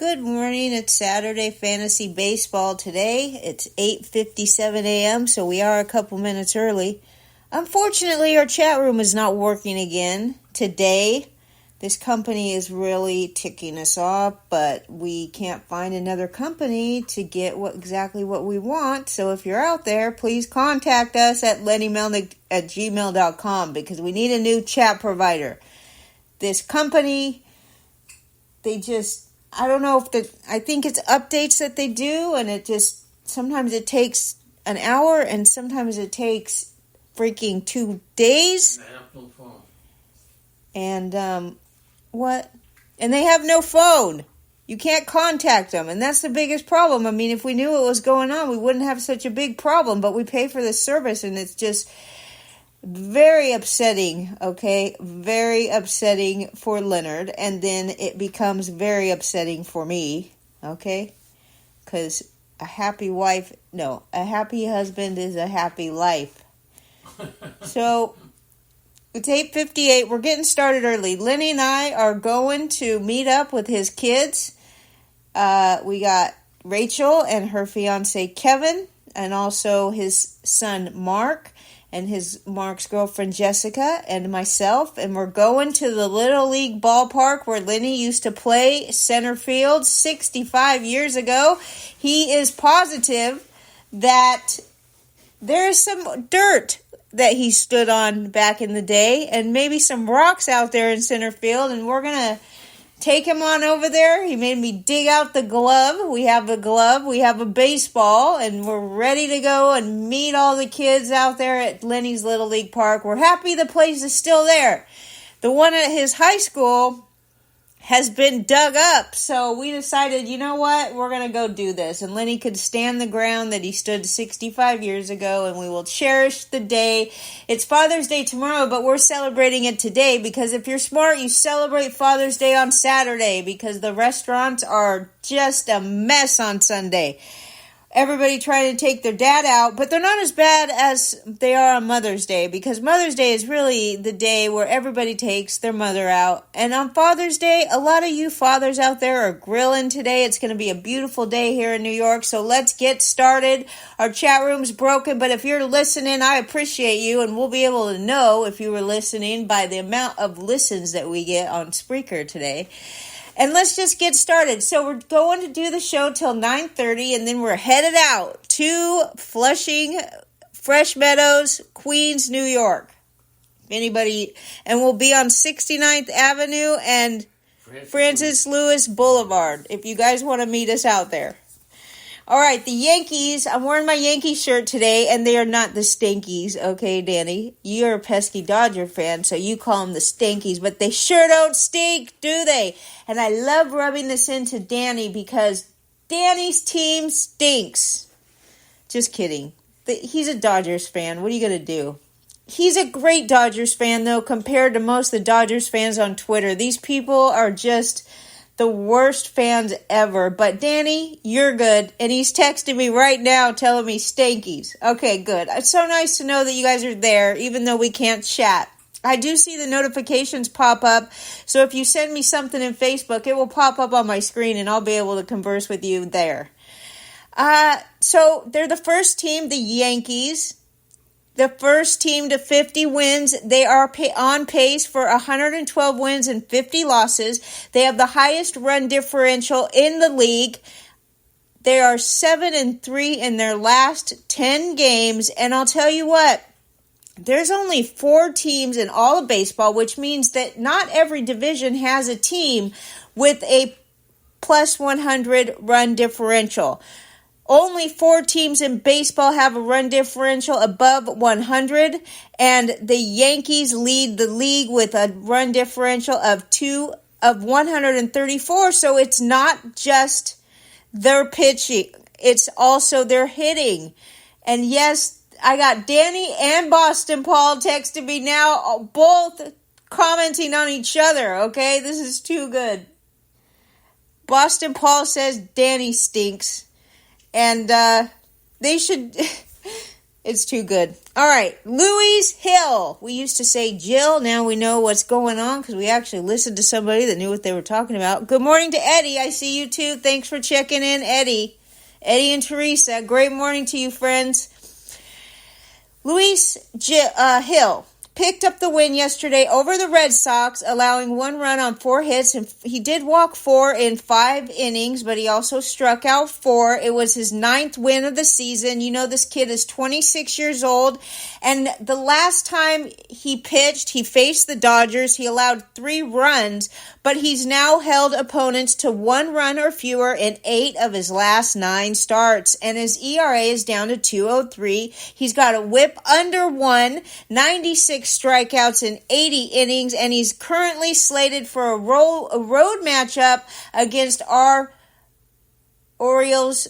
Good morning. It's Saturday Fantasy Baseball today. It's 8:57 a.m., so we are a couple minutes early. Unfortunately, our chat room is not working again today. This company is really ticking us off, but we can't find another company to get exactly what we want. So if you're out there, please contact us at lennymelnick@gmail.com because we need a new chat provider. This company, I don't know I think it's updates that they do, and sometimes it takes an hour, and sometimes it takes freaking 2 days. And, And they have no phone. You can't contact them, and that's the biggest problem. I mean, if we knew what was going on, we wouldn't have such a big problem, but we pay for this service, and it's just very upsetting, okay? Very upsetting for Leonard, and then it becomes very upsetting for me, okay? Because a happy husband is a happy life. So, it's 8:58. We're getting started early. Lenny and I are going to meet up with his kids. We got Rachel and her fiance Kevin, and also his son Mark, and Mark's girlfriend Jessica, and myself, and we're going to the Little League ballpark where Lenny used to play center field 65 years ago. He is positive that there is some dirt that he stood on back in the day, and maybe some rocks out there in center field, and we're going to take him on over there. He made me dig out the glove. We have a glove. We have a baseball, and we're ready to go and meet all the kids out there at Lenny's Little League Park. We're happy the place is still there. The one at his high school has been dug up, so we decided, you know what, we're going to go do this. And Lenny could stand the ground that he stood 65 years ago, and we will cherish the day. It's Father's Day tomorrow, but we're celebrating it today because if you're smart, you celebrate Father's Day on Saturday because the restaurants are just a mess on Sunday. Everybody trying to take their dad out, but they're not as bad as they are on Mother's Day because Mother's Day is really the day where everybody takes their mother out. And on Father's Day, a lot of you fathers out there are grilling today. It's going to be a beautiful day here in New York, so let's get started. Our chat room's broken, but if you're listening, I appreciate you, and we'll be able to know if you were listening by the amount of listens that we get on Spreaker today. And let's just get started. So we're going to do the show till 9:30, and then we're headed out to Flushing, Fresh Meadows, Queens, New York. Anybody, and we'll be on 69th Avenue and Francis Lewis Boulevard, if you guys want to meet us out there. All right, the Yankees. I'm wearing my Yankee shirt today, and they are not the Stankies, okay, Danny? You're a pesky Dodger fan, so you call them the Stankies, but they sure don't stink, do they? And I love rubbing this into Danny because Danny's team stinks. Just kidding. He's a Dodgers fan. What are you going to do? He's a great Dodgers fan, though, compared to most of the Dodgers fans on Twitter. These people are just the worst fans ever. But Danny, you're good. And he's texting me right now telling me Stankies. Okay, good. It's so nice to know that you guys are there, even though we can't chat. I do see the notifications pop up. So if you send me something in Facebook, it will pop up on my screen and I'll be able to converse with you there. So they're the first team, the Yankees. The first team to 50 wins. They are on pace for 112 wins and 50 losses. They have the highest run differential in the league. They are 7-3 in their last 10 games. And I'll tell you what, there's only 4 teams in all of baseball, which means that not every division has a team with a plus 100 run differential. Only 4 teams in baseball have a run differential above 100, and the Yankees lead the league with a run differential of 134. So it's not just their pitching, it's also their hitting. And yes, I got Danny and Boston Paul texting me now, both commenting on each other, okay? This is too good. Boston Paul says Danny stinks. And they should, It's too good. All right, Louise Hill. We used to say Jill. Now we know what's going on because we actually listened to somebody that knew what they were talking about. Good morning to Eddie. I see you too. Thanks for checking in, Eddie. Eddie and Teresa. Great morning to you, friends. Louise Hill picked up the win yesterday over the Red Sox, allowing 1 run on 4 hits, and he did walk 4 in 5 innings, but he also struck out 4. It was his 9th win of the season. You know, this kid is 26 years old, and the last time he pitched, he faced the Dodgers. He allowed 3 runs, but he's now held opponents to 1 run or fewer in 8 of his last 9 starts, and his ERA is down to 2.03. He's got a whip under 1, 96 strikeouts in 80 innings, and he's currently slated for a road matchup against our Orioles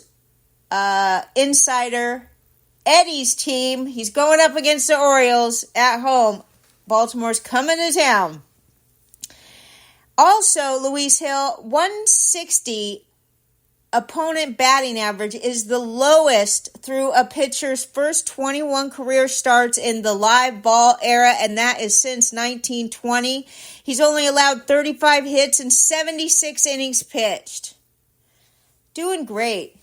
insider Eddie's team. He's going up against the Orioles at home. Baltimore's coming to town. Also, Louise Hill, 160 opponent batting average is the lowest through a pitcher's first 21 career starts in the live ball era, and that is since 1920. He's only allowed 35 hits and 76 innings pitched. Doing great.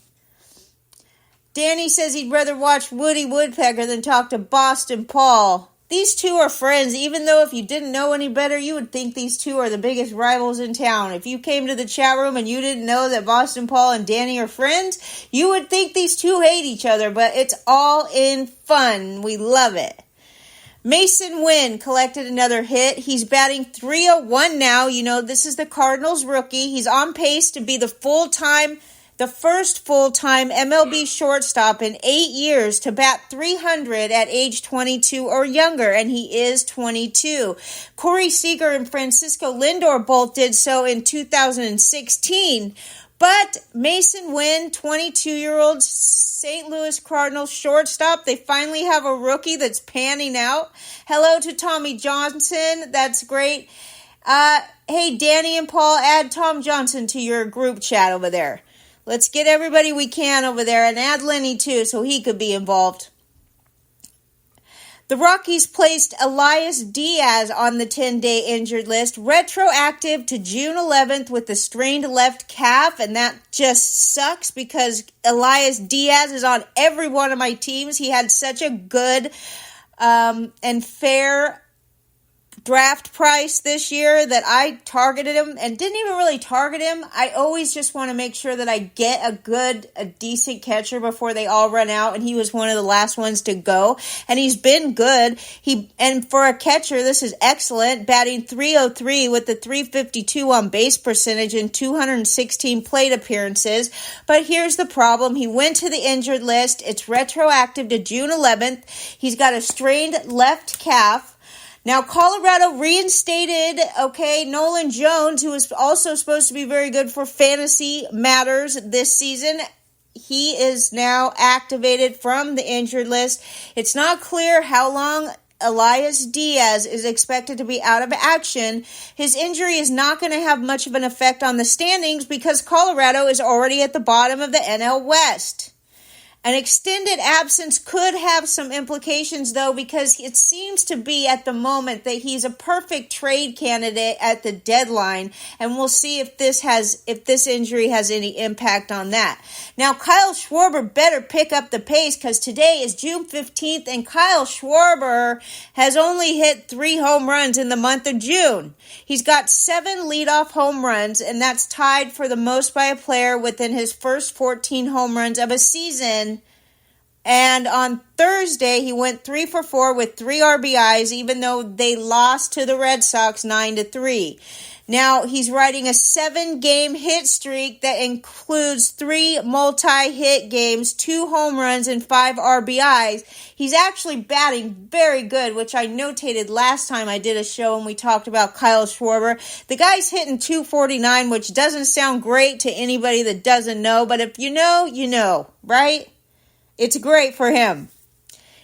Danny says he'd rather watch Woody Woodpecker than talk to Boston Paul. These two are friends, even though if you didn't know any better, you would think these two are the biggest rivals in town. If you came to the chat room and you didn't know that Boston Paul and Danny are friends, you would think these two hate each other, but it's all in fun. We love it. Mason Wynn collected another hit. He's batting .301 now. You know, this is the Cardinals rookie. He's on pace to be the first full-time MLB shortstop in 8 years to bat .300 at age 22 or younger, and he is 22. Corey Seager and Francisco Lindor both did so in 2016, but Mason Wynn, 22-year-old St. Louis Cardinals shortstop, they finally have a rookie that's panning out. Hello to Tommy Johnson. That's great. Hey, Danny and Paul, add Tom Johnson to your group chat over there. Let's get everybody we can over there, and add Lenny too so he could be involved. The Rockies placed Elias Diaz on the 10-day injured list, retroactive to June 11th with a strained left calf, and that just sucks because Elias Diaz is on every one of my teams. He had such a good and fair draft price this year that I targeted him and didn't even really target him. I always just want to make sure that I get a decent catcher before they all run out, and he was one of the last ones to go, and he's been good. And for a catcher, this is excellent, batting .303 with the .352 on base percentage in 216 plate appearances. But here's the problem. He went to the injured list. It's retroactive to June 11th. He's got a strained left calf. Now, Colorado reinstated, Nolan Jones, who is also supposed to be very good for fantasy matters this season. He is now activated from the injured list. It's not clear how long Elias Diaz is expected to be out of action. His injury is not going to have much of an effect on the standings because Colorado is already at the bottom of the NL West. An extended absence could have some implications, though, because it seems to be at the moment that he's a perfect trade candidate at the deadline, and we'll see if this injury has any impact on that. Now, Kyle Schwarber better pick up the pace because today is June 15th, and Kyle Schwarber has only hit 3 home runs in the month of June. He's got 7 leadoff home runs, and that's tied for the most by a player within his first 14 home runs of a season. And on Thursday, he went 3 for 4 with 3 RBIs, even though they lost to the Red Sox 9-3. Now, he's riding a 7-game hit streak that includes 3 multi-hit games, 2 home runs, and 5 RBIs. He's actually batting very good, which I notated last time I did a show and we talked about Kyle Schwarber. The guy's hitting .249, which doesn't sound great to anybody that doesn't know, but if you know, you know, right? It's great for him.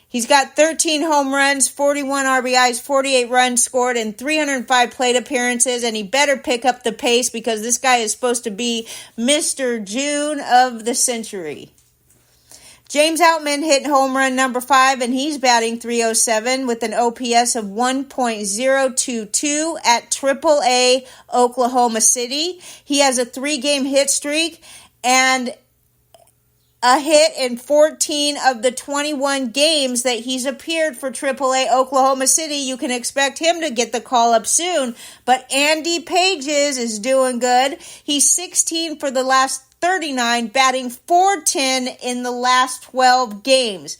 He's got 13 home runs, 41 RBIs, 48 runs scored, and 305 plate appearances, and he better pick up the pace because this guy is supposed to be Mr. June of the century. James Outman hit home run number 5, and he's batting .307 with an OPS of 1.022 at AAA Oklahoma City. He has a 3-game hit streak and a hit in 14 of the 21 games that he's appeared for AAA Oklahoma City. You can expect him to get the call up soon. But Andy Pages is doing good. He's 16 for the last 39, batting .410 in the last 12 games.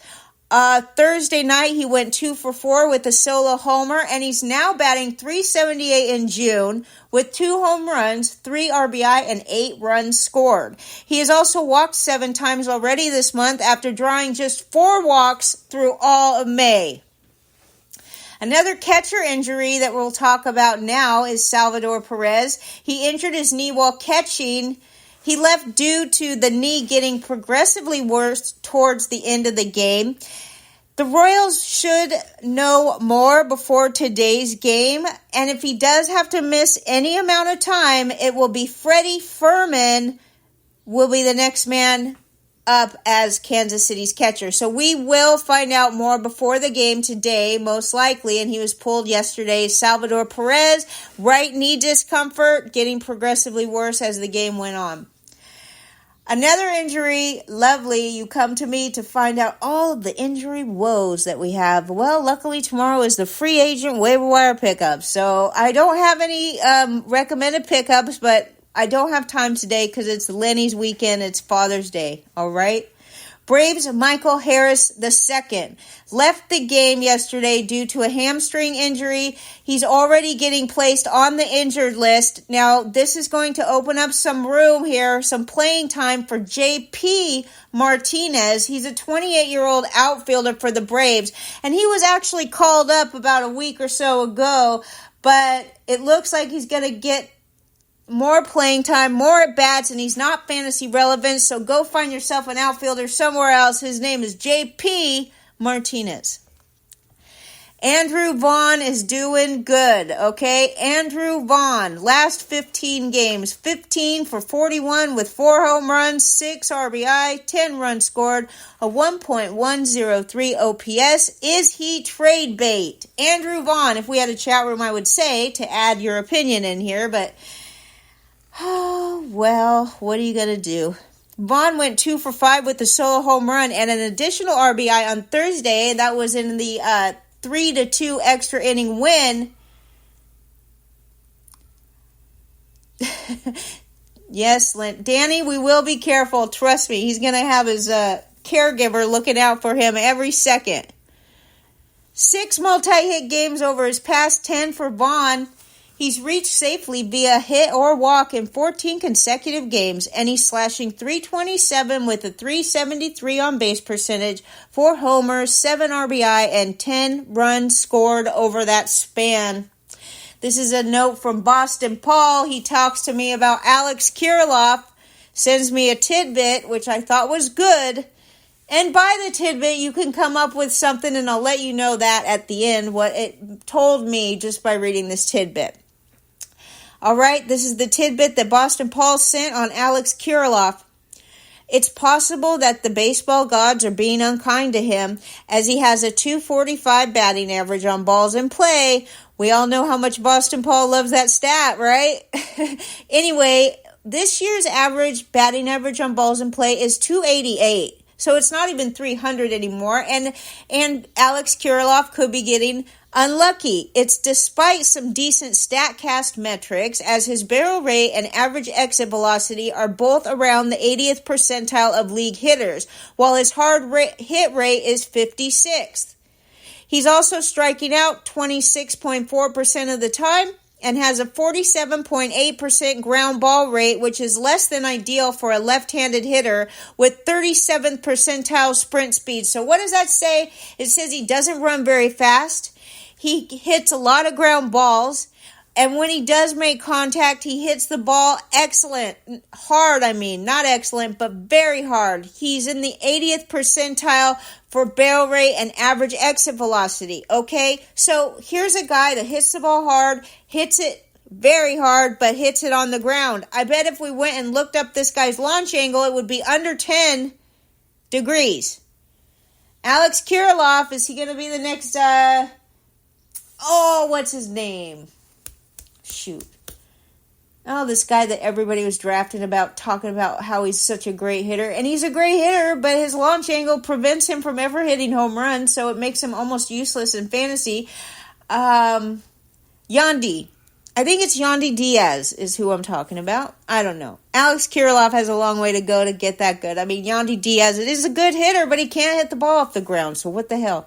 Thursday night, he went 2 for 4 with a solo homer, and he's now batting .378 in June with 2 home runs, 3 RBI, and 8 runs scored. He has also walked 7 times already this month after drawing just 4 walks through all of May. Another catcher injury that we'll talk about now is Salvador Perez. He injured his knee while catching. He left due to the knee getting progressively worse towards the end of the game. The Royals should know more before today's game, and if he does have to miss any amount of time, it will be Freddie Fermin will be the next man up as Kansas City's catcher. So we will find out more before the game today, most likely, and he was pulled yesterday. Salvador Perez, right knee discomfort, getting progressively worse as the game went on. Another injury, lovely, you come to me to find out all of the injury woes that we have. Well, luckily tomorrow is the free agent waiver wire pickup. So I don't have any recommended pickups, but I don't have time today because it's Lenny's weekend. It's Father's Day, all right? Braves' Michael Harris II left the game yesterday due to a hamstring injury. He's already getting placed on the injured list. Now, this is going to open up some room here, some playing time for J.P. Martinez. He's a 28-year-old outfielder for the Braves, and he was actually called up about a week or so ago, but it looks like he's going to get more playing time, more at-bats, and he's not fantasy relevant, so go find yourself an outfielder somewhere else. His name is J.P. Martinez. Andrew Vaughn is doing good, okay? Andrew Vaughn, last 15 games, 15 for 41 with 4 home runs, 6 RBI, 10 runs scored, a 1.103 OPS. Is he trade bait? Andrew Vaughn, if we had a chat room, I would say to add your opinion in here, but oh, well, what are you going to do? Vaughn went 2 for 5 with a solo home run and an additional RBI on Thursday. That was in the 3-2 extra inning win. Yes, Danny, we will be careful. Trust me, he's going to have his caregiver looking out for him every second. 6 multi-hit games over his past 10 for Vaughn. He's reached safely via hit or walk in 14 consecutive games, and he's slashing .327 with a .373 on base percentage, 4 homers, 7 RBI, and 10 runs scored over that span. This is a note from Boston Paul. He talks to me about Alex Kirilloff, sends me a tidbit, which I thought was good. And by the tidbit, you can come up with something, and I'll let you know that at the end, what it told me just by reading this tidbit. All right, this is the tidbit that Boston Paul sent on Alex Kirilloff. It's possible that the baseball gods are being unkind to him, as he has a .245 batting average on balls in play. We all know how much Boston Paul loves that stat, right? Anyway, this year's average batting average on balls in play is .288. So it's not even 300 anymore, and Alex Kirilloff could be getting unlucky. It's despite some decent StatCast metrics, as his barrel rate and average exit velocity are both around the 80th percentile of league hitters, while his hard hit rate is 56th. He's also striking out 26.4% of the time, and has a 47.8% ground ball rate, which is less than ideal for a left-handed hitter, with 37th percentile sprint speed. So what does that say? It says he doesn't run very fast. He hits a lot of ground balls. And when he does make contact, he hits the ball hard, not excellent, but very hard. He's in the 80th percentile for barrel rate and average exit velocity, okay? So here's a guy that hits the ball hard, hits it very hard, but hits it on the ground. I bet if we went and looked up this guy's launch angle, it would be under 10, degrees. Alex Kirilloff, is he going to be the next, what's his name? Shoot. Oh, this guy that everybody was drafting about, talking about how he's such a great hitter. And he's a great hitter, but his launch angle prevents him from ever hitting home runs, so it makes him almost useless in fantasy. Yandy. I think it's Yandy Diaz is who I'm talking about. I don't know. Alex Kirilloff has a long way to go to get that good. I mean, Yandy Diaz, it is a good hitter, but he can't hit the ball off the ground, so what the hell?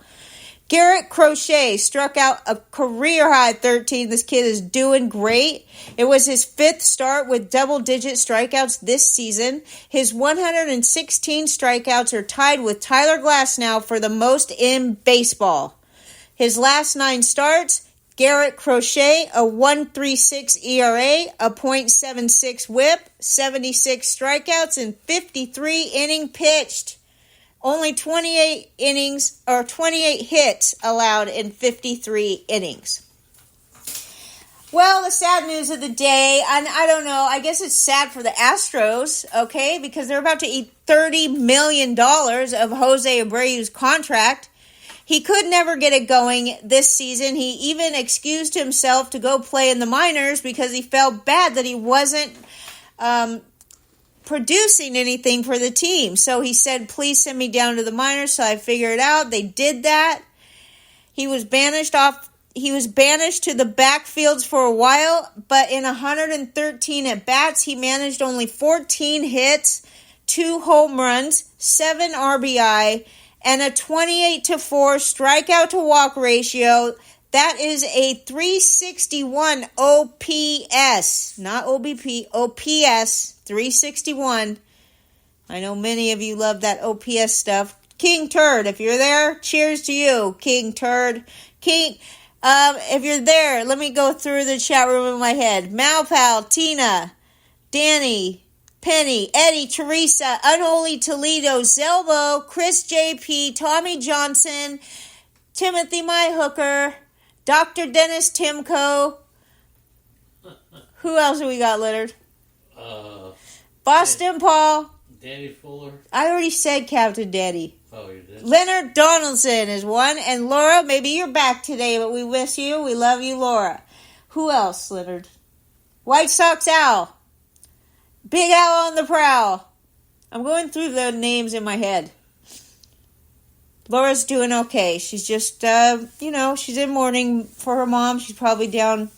Garrett Crochet struck out a career-high 13. This kid is doing great. It was his 5th start with double-digit strikeouts this season. His 116 strikeouts are tied with Tyler Glasnow for the most in baseball. His last 9 starts, Garrett Crochet, a 1.36 ERA, a .76 whip, 76 strikeouts, and 53 innings pitched. Only 28 innings or 28 hits allowed in 53 innings. Well, the sad news of the day, and I don't know, I guess it's sad for the Astros, okay, because they're about to eat $30 million of Jose Abreu's contract. He could never get it going this season. He even excused himself to go play in the minors because he felt bad that he wasn't producing anything for the team. So he said, please send me down to the minors. So I figured it out. They did that. He was banished to the backfields for a while, but in 113 at-bats, he managed only 14 hits, 2 home runs, 7 RBI, and a 28-4 strikeout-to-walk ratio. That is a 361 OPS, not OBP, OPS, 361. I know many of you love that OPS stuff. King Turd, if you're there, cheers to you, King Turd. If you're there, let me go through the chat room in my head. Malpal, Tina, Danny, Penny, Eddie, Teresa, Unholy Toledo, Zelbo, Chris JP, Tommy Johnson, Timothy My Hooker, Dr. Dennis Timko. Who else have we got, Leonard? Boston Paul. Danny Fuller. I already said Captain Daddy. Oh, you did? Leonard Donaldson is one. And Laura, maybe you're back today, but we miss you. We love you, Laura. Who else, Leonard? White Sox Al. Big Al on the prowl. I'm going through the names in my head. Laura's doing okay. She's just, she's in mourning for her mom. She's probably down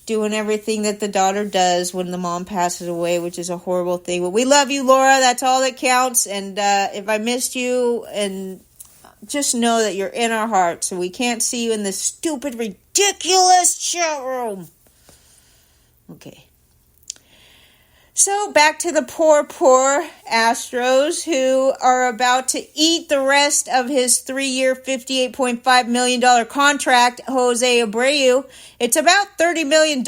doing everything that the daughter does when the mom passes away, which is a horrible thing. But we love you, Laura. That's all that counts. And if I missed you, and just know that you're in our hearts. And we can't see you in this stupid, ridiculous chat room. Okay. So back to the poor Astros who are about to eat the rest of his 3-year, $58.5 million contract, Jose Abreu. It's about $30 million,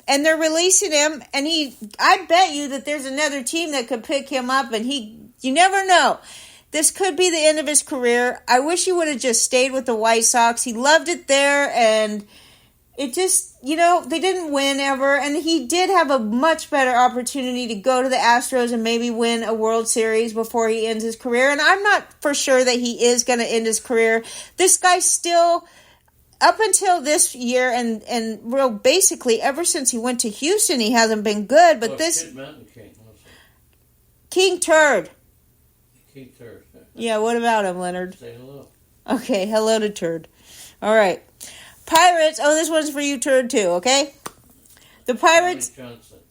and they're releasing him, and I bet you that there's another team that could pick him up, and you never know. This could be the end of his career. I wish he would have just stayed with the White Sox. He loved it there, and it just, they didn't win ever, and he did have a much better opportunity to go to the Astros and maybe win a World Series before he ends his career, and I'm not for sure that he is going to end his career. This guy still, up until this year, and real basically ever since he went to Houston, he hasn't been good, but King Turd. King Turd. Yeah, what about him, Leonard? Say hello. Okay, hello to Turd. All right. Pirates, this one's for you, Turd, too, okay? The Pirates,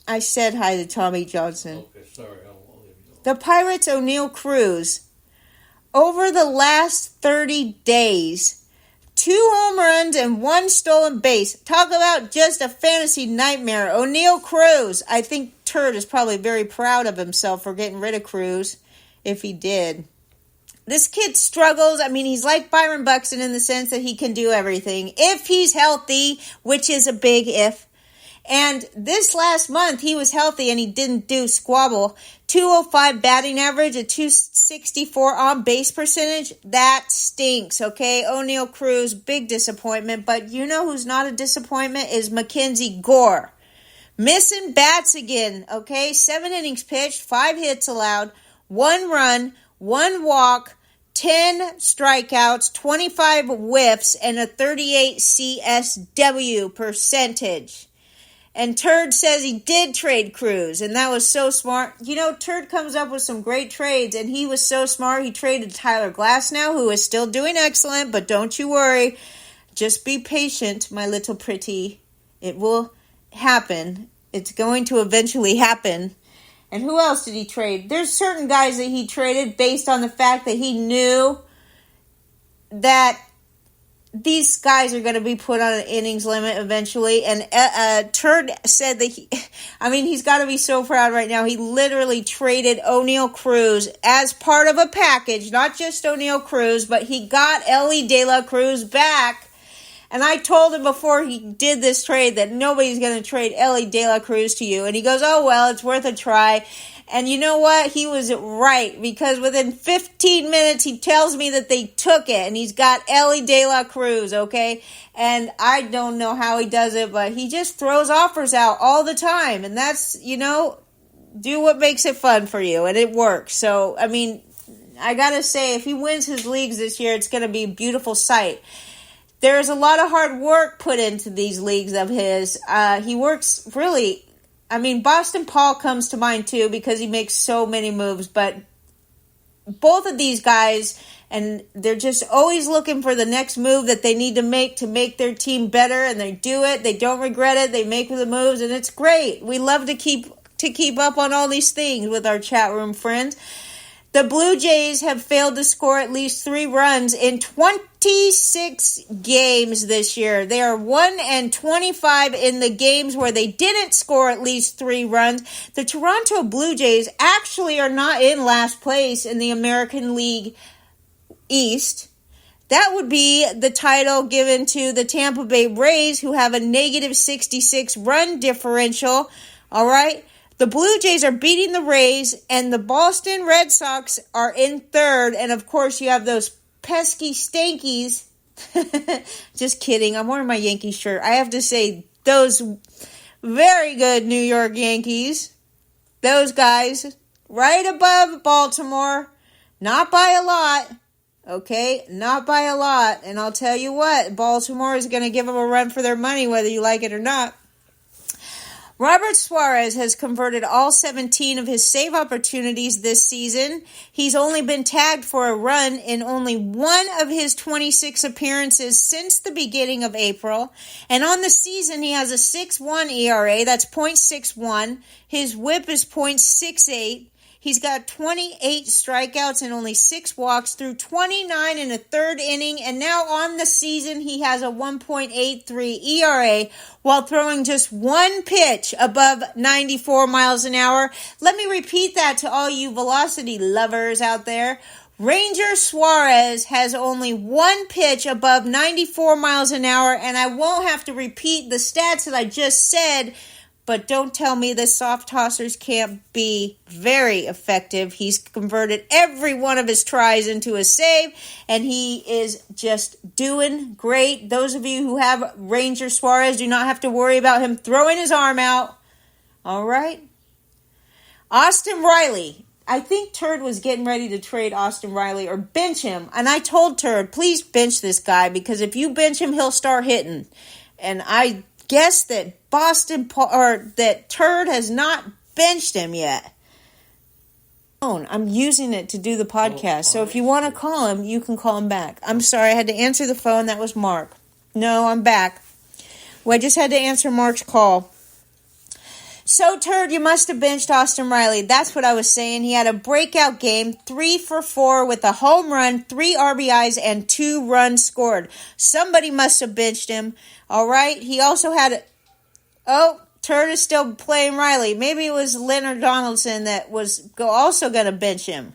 I said hi to Tommy Johnson. Okay, sorry, I'll leave you alone. The Pirates, O'Neal Cruz, over the last 30 days, 2 home runs and 1 stolen base. Talk about just a fantasy nightmare. O'Neal Cruz, I think Turd is probably very proud of himself for getting rid of Cruz, if he did. This kid struggles. I mean, he's like Byron Buxton in the sense that he can do everything if he's healthy, which is a big if. And this last month, he was healthy and he didn't do squabble. 205 batting average, a 264 on base percentage. That stinks, okay? O'Neal Cruz, big disappointment. But you know who's not a disappointment is Mackenzie Gore. Missing bats again, okay? 7 innings pitched, 5 hits allowed, 1 run, 1 walk, 10 strikeouts, 25 whiffs, and a 38 CSW percentage. And Turd says he did trade Cruz, and that was so smart. You know, Turd comes up with some great trades, and he was so smart. He traded Tyler Glasnow, who is still doing excellent, but don't you worry. Just be patient, my little pretty. It will happen. It's going to eventually happen. And who else did he trade? There's certain guys that he traded based on the fact that he knew that these guys are going to be put on an innings limit eventually. And Turd said that he's got to be so proud right now. He literally traded O'Neal Cruz as part of a package, not just O'Neal Cruz, but he got Ellie De La Cruz back. And I told him before he did this trade that nobody's going to trade Ellie De La Cruz to you. And he goes, oh, well, it's worth a try. And you know what? He was right, because within 15 minutes, he tells me that they took it, and he's got Ellie De La Cruz, okay? And I don't know how he does it, but he just throws offers out all the time. And that's, do what makes it fun for you, and it works. So, I got to say, if he wins his leagues this year, it's going to be a beautiful sight. There's a lot of hard work put into these leagues of his. He works really... Boston Paul comes to mind too, because he makes so many moves, but both of these guys, and they're just always looking for the next move that they need to make their team better, and they do it. They don't regret it. They make the moves, and it's great. We love to keep up on all these things with our chat room friends. The Blue Jays have failed to score at least 3 runs in 26 games this year. They are 1-25 in the games where they didn't score at least 3 runs. The Toronto Blue Jays actually are not in last place in the American League East. That would be the title given to the Tampa Bay Rays, who have a negative 66 run differential. All right. The Blue Jays are beating the Rays, and the Boston Red Sox are in third. And, of course, you have those pesky Stankies. Just kidding. I'm wearing my Yankee shirt. I have to say, those very good New York Yankees, those guys, right above Baltimore. Not by a lot. Okay? Not by a lot. And I'll tell you what, Baltimore is going to give them a run for their money, whether you like it or not. Robert Suarez has converted all 17 of his save opportunities this season. He's only been tagged for a run in only one of his 26 appearances since the beginning of April. And on the season, he has a 6.1 ERA. That's .61. His whip is .68. He's got 28 strikeouts and only 6 walks through 29 in a third inning. And now on the season, he has a 1.83 ERA while throwing just 1 pitch above 94 miles an hour. Let me repeat that to all you velocity lovers out there. Ranger Suarez has only 1 pitch above 94 miles an hour. And I won't have to repeat the stats that I just said. But don't tell me the soft tossers can't be very effective. He's converted every one of his tries into a save, and he is just doing great. Those of you who have Ranger Suarez do not have to worry about him throwing his arm out. All right? Austin Riley. I think Turd was getting ready to trade Austin Riley or bench him. And I told Turd, please bench this guy, because if you bench him, he'll start hitting. And I guess that that Turd has not benched him yet. I'm using it to do the podcast. So if you want to call him, you can call him back. I'm sorry, I had to answer the phone. That was Mark. No, I'm back. Well, I just had to answer Mark's call. So, Turd, you must have benched Austin Riley. That's what I was saying. He had a breakout game, 3 for 4 with a home run, 3 RBIs, and 2 runs scored. Somebody must have benched him. All right. He also had... Turd is still playing Riley. Maybe it was Leonard Donaldson that was also going to bench him.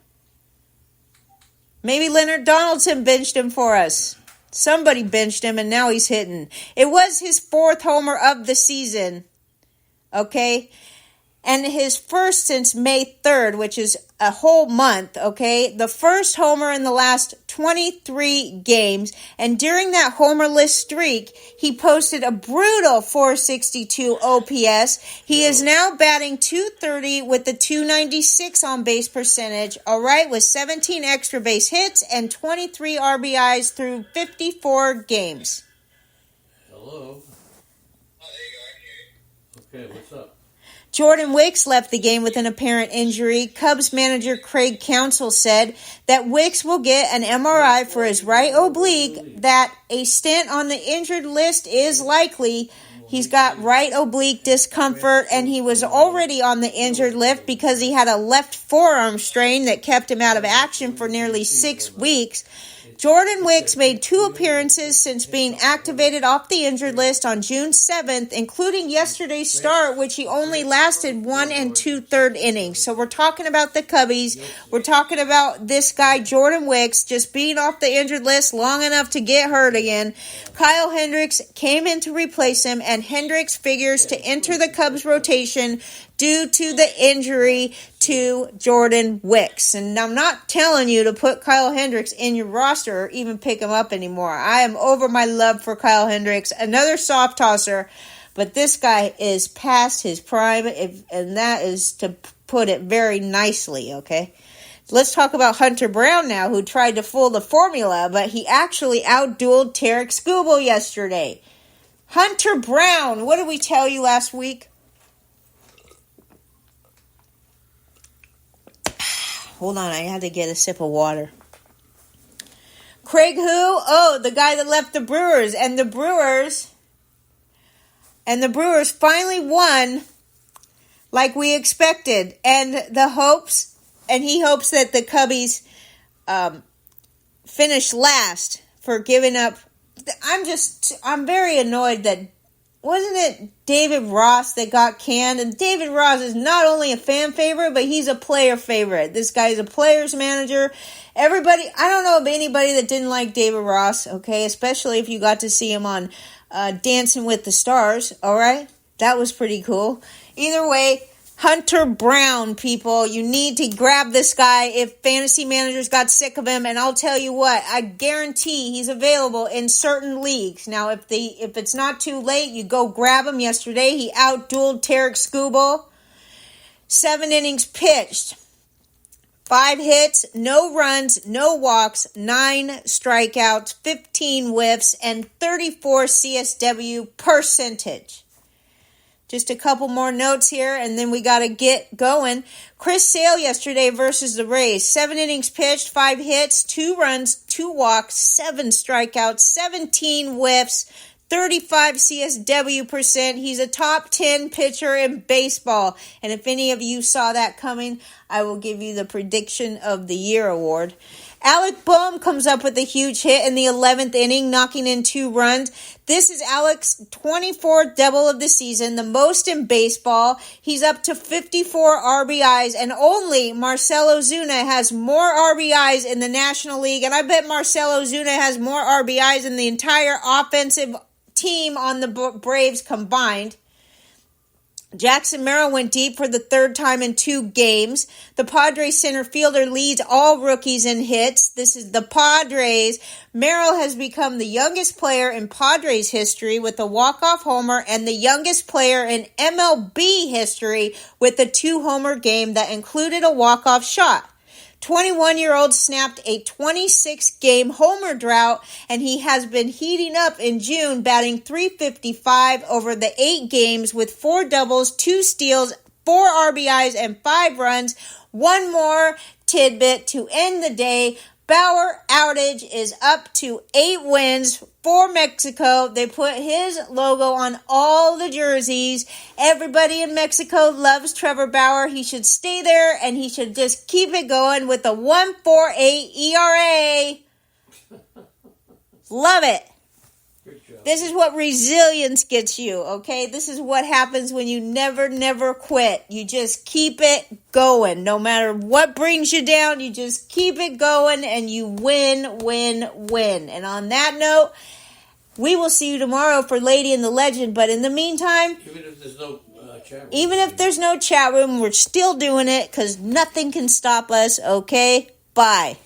Maybe Leonard Donaldson benched him for us. Somebody benched him, and now he's hitting. It was his 4th homer of the season. Okay? and his first since May 3rd, which is a whole month, okay? The first homer in the last 23 games, and during that homerless streak, he posted a brutal 462 OPS. He is now batting .230 with the .296 on-base percentage, all right, with 17 extra base hits and 23 RBIs through 54 games. Hello? Okay, what's up? Jordan Wicks left the game with an apparent injury. Cubs manager Craig Counsell said that Wicks will get an MRI for his right oblique, that a stint on the injured list is likely. He's got right oblique discomfort, and he was already on the injured list because he had a left forearm strain that kept him out of action for nearly 6 weeks. Jordan Wicks made 2 appearances since being activated off the injured list on June 7th, including yesterday's start, which he only lasted 1 2/3 innings. So we're talking about the Cubbies. We're talking about this guy, Jordan Wicks, just being off the injured list long enough to get hurt again. Kyle Hendricks came in to replace him, and Hendricks figures to enter the Cubs rotation due to the injury to Jordan Wicks. And I'm not telling you to put Kyle Hendricks in your roster or even pick him up anymore. I am over my love for Kyle Hendricks, another soft tosser, but this guy is past his prime, and that is to put it very nicely, okay? Let's talk about Hunter Brown now, who tried to fool the formula, but he actually outdueled Tarek Skubal yesterday. Hunter Brown, what did we tell you last week? Hold on, I had to get a sip of water. Craig who? Oh, the guy that left the Brewers. And the Brewers finally won like we expected. And he hopes that the Cubbies finish last for giving up. I'm very annoyed that, wasn't it David Ross that got canned? And David Ross is not only a fan favorite, but he's a player favorite. This guy's a player's manager. Everybody, I don't know of anybody that didn't like David Ross, okay? Especially if you got to see him on Dancing with the Stars, all right? That was pretty cool. Either way, Hunter Brown, people, you need to grab this guy if fantasy managers got sick of him. And I'll tell you what, I guarantee he's available in certain leagues. Now, if it's not too late, you go grab him. Yesterday, he outdueled Tarek Skubal. 7 innings pitched. 5 hits, no runs, no walks, 9 strikeouts, 15 whiffs, and 34 CSW percentage. Just a couple more notes here, and then we got to get going. Chris Sale yesterday versus the Rays. 7 innings pitched, 5 hits, 2 runs, 2 walks, 7 strikeouts, 17 whiffs, 35 CSW percent. He's a top 10 pitcher in baseball. And if any of you saw that coming, I will give you the Prediction of the Year award. Alec Bohm comes up with a huge hit in the 11th inning, knocking in 2 runs. This is Alec's 24th double of the season, the most in baseball. He's up to 54 RBIs, and only Marcell Ozuna has more RBIs in the National League. And I bet Marcell Ozuna has more RBIs than the entire offensive team on the Braves combined. Jackson Merrill went deep for the 3rd time in 2 games. The Padres center fielder leads all rookies in hits. This is the Padres. Merrill has become the youngest player in Padres history with a walk-off homer and the youngest player in MLB history with a 2-homer game that included a walk-off shot. 21-year-old snapped a 26-game homer drought, and he has been heating up in June, batting .355 over the 8 games with 4 doubles, 2 steals, 4 RBIs, and 5 runs. One more tidbit to end the day. Bauer outage is up to 8 wins for Mexico. They put his logo on all the jerseys. Everybody in Mexico loves Trevor Bauer. He should stay there, and he should just keep it going with a 1.48 ERA. Love it. This is what resilience gets you, okay? This is what happens when you never quit. You just keep it going. No matter what brings you down, you just keep it going and you win. And on that note, we will see you tomorrow for Lady and the Legend. But in the meantime, even if there's no chat room. Even if there's no chat room, we're still doing it because nothing can stop us. Okay? Bye.